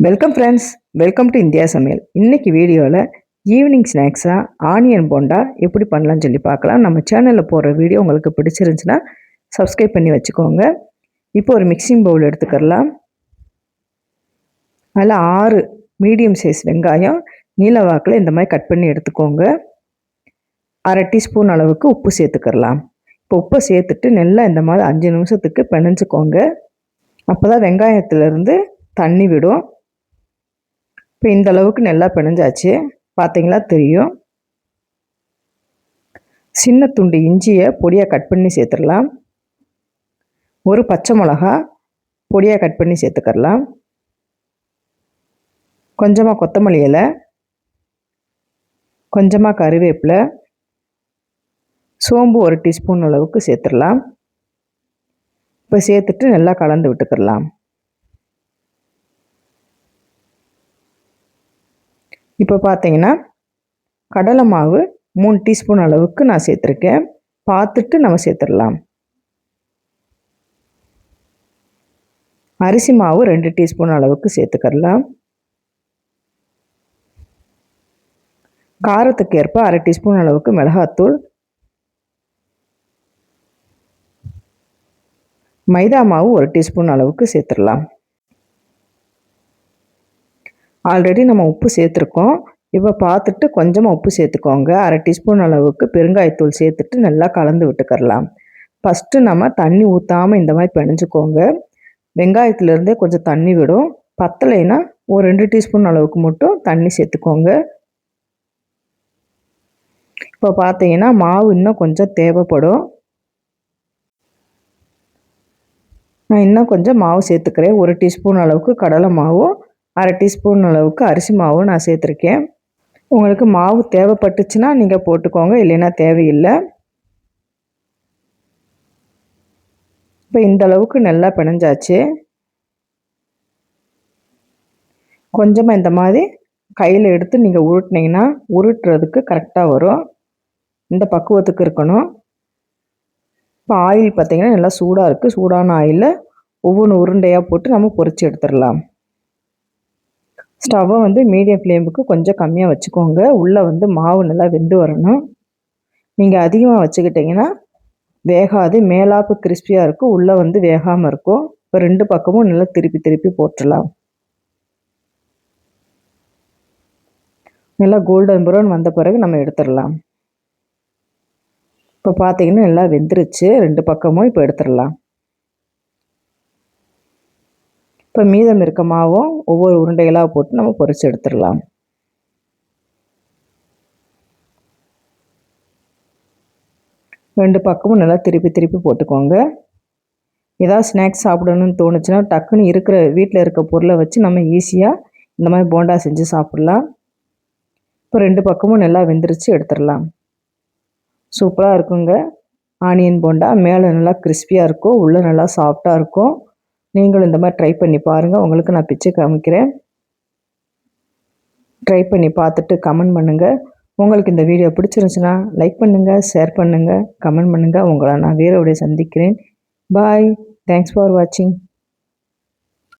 Welcome friends, welcome to India சமையல். இன்னைக்கு வீடியோவில் ஈவினிங் ஸ்நாக்ஸாக ஆனியன் போண்டா எப்படி பண்ணலான்னு சொல்லி பார்க்கலாம். நம்ம சேனலில் போடுற வீடியோ உங்களுக்கு பிடிச்சிருந்துச்சுன்னா சப்ஸ்கிரைப் பண்ணி வச்சுக்கோங்க. இப்போ ஒரு மிக்சிங் பவுல் எடுத்துக்கலாம். அதில் 6 மீடியம் சைஸ் வெங்காயம் நீல வாக்கில் இந்த மாதிரி கட் பண்ணி எடுத்துக்கோங்க. 1/2 டீஸ்பூன் அளவுக்கு உப்பு சேர்த்துக்கலாம். இப்போ உப்பை சேர்த்துட்டு நல்லா இந்த மாதிரி 5 நிமிஷத்துக்கு பிணைஞ்சிக்கோங்க. அப்போ தான் வெங்காயத்துலேருந்து தண்ணி விடும். இப்போ இந்த அளவுக்கு நல்லா பிணைஞ்சாச்சு, பார்த்தீங்களா தெரியும். சின்ன துண்டு இஞ்சியை பொடியாக கட் பண்ணி சேர்த்துடலாம். ஒரு பச்சை மிளகா பொடியாக கட் பண்ணி சேர்த்துக்கலாம். கொஞ்சமாக கொத்தமல்லி இலை, கொஞ்சமாக கருவேப்பிலை, சோம்பு 1 டீஸ்பூன் அளவுக்கு சேர்த்துடலாம். இப்போ சேர்த்துட்டு நல்லா கலந்து விட்டுக்கலாம். இப்போ பார்த்தீங்கன்னா கடலை மாவு 3 டீஸ்பூன் அளவுக்கு நான் சேர்த்துருக்கேன். பார்த்துட்டு நம்ம சேர்த்துடலாம். அரிசி மாவு 2 டீஸ்பூன் அளவுக்கு சேர்த்துக்கலாம். காரத்துக்கு ஏற்ப 1/2 டீஸ்பூன் அளவுக்கு மிளகாத்தூள், மைதா மாவு 1 டீஸ்பூன் அளவுக்கு சேர்த்துடலாம். ஆல்ரெடி நம்ம உப்பு சேர்த்துருக்கோம். இப்போ பார்த்துட்டு கொஞ்சமாக உப்பு சேர்த்துக்கோங்க. 1/2 டீஸ்பூன் அளவுக்கு பெருங்காயத்தூள் சேர்த்துட்டு நல்லா கலந்து விட்டுக்கலாம். ஃபஸ்ட்டு நம்ம தண்ணி ஊற்றாமல் இந்த மாதிரி பிணைஞ்சிக்கோங்க. வெங்காயத்துலேருந்தே கொஞ்சம் தண்ணி விடும். பத்தலைன்னா ஒரு 2 டீஸ்பூன் அளவுக்கு மட்டும் தண்ணி சேர்த்துக்கோங்க. இப்போ பார்த்தீங்கன்னா மாவு இன்னும் கொஞ்சம் தேவைப்படும். நான் இன்னும் கொஞ்சம் மாவு சேர்த்துக்கிறேன். 1 டீஸ்பூன் அளவுக்கு கடலை மாவும் 1/2 டீஸ்பூன் அளவுக்கு அரிசி மாவும் நான் சேர்த்துருக்கேன். உங்களுக்கு மாவு தேவைப்பட்டுச்சுன்னா நீங்கள் போட்டுக்கோங்க, இல்லைன்னா தேவையில்லை. இப்போ இந்த அளவுக்கு நல்லா பிணைஞ்சாச்சு. கொஞ்சமாக இந்த மாதிரி கையில் எடுத்து நீங்கள் உருட்டினீங்கன்னா உருட்டுறதுக்கு கரெக்டாக வரும். இந்த பக்குவத்துக்கு இருக்கணும். இப்போ ஆயில் பார்த்திங்கன்னா நல்லா சூடாக இருக்குது. சூடான ஆயிலில் ஒவ்வொன்று உருண்டையாக போட்டு நம்ம பொரித்து எடுத்துடலாம். ஸ்டவ்வை மீடியம் ஃப்ளேமுக்கு கொஞ்சம் கம்மியாக வச்சுக்கோங்க. உள்ளே மாவு நல்லா வெந்து வரணும். நீங்கள் அதிகமாக வச்சுக்கிட்டிங்கன்னா வேகாது, மேலாப்பு கிறிஸ்பியாக இருக்கும், உள்ளே வேகாமல் இருக்கும். இப்போ 2 பக்கமும் நல்லா திருப்பி திருப்பி போட்டுடலாம். நல்லா கோல்டன் ப்ரௌன் வந்த பிறகு நம்ம எடுத்துடலாம். இப்போ பார்த்தீங்கன்னா நல்லா வெந்துருச்சு 2 பக்கமும். இப்போ எடுத்துடலாம். இப்போ மீதம் இருக்க மாவும் ஒவ்வொரு உருண்டைகளாக போட்டு நம்ம பொரித்து எடுத்துடலாம். ரெண்டு பக்கமும் நல்லா திருப்பி திருப்பி போட்டுக்கோங்க. ஏதாவது ஸ்நாக்ஸ் சாப்பிடணும்னு தோணுச்சுன்னா டக்குன்னு வீட்டில் இருக்க பொருளை வச்சு நம்ம ஈஸியாக இந்த மாதிரி போண்டா செஞ்சு சாப்பிட்லாம். இப்போ 2 பக்கமும் நல்லா வெந்துருச்சு, எடுத்துடலாம். சூப்பராக இருக்குங்க ஆனியன் போண்டா. மேலே நல்லா கிறிஸ்பியாக இருக்கும், உள்ளே நல்லா சாஃப்டாக இருக்கும். நீங்களும் இந்த மாதிரி ட்ரை பண்ணி பாருங்கள். உங்களுக்கு நான் பிச்சை காமிக்கிறேன். ட்ரை பண்ணி பார்த்துட்டு கமெண்ட் பண்ணுங்கள். உங்களுக்கு இந்த வீடியோ பிடிச்சிருந்துச்சுன்னா லைக் பண்ணுங்கள், ஷேர் பண்ணுங்கள், கமெண்ட் பண்ணுங்கள். உங்களை நான் வேறு சந்திக்கிறேன். பாய். தேங்க்ஸ் ஃபார் வாட்சிங்.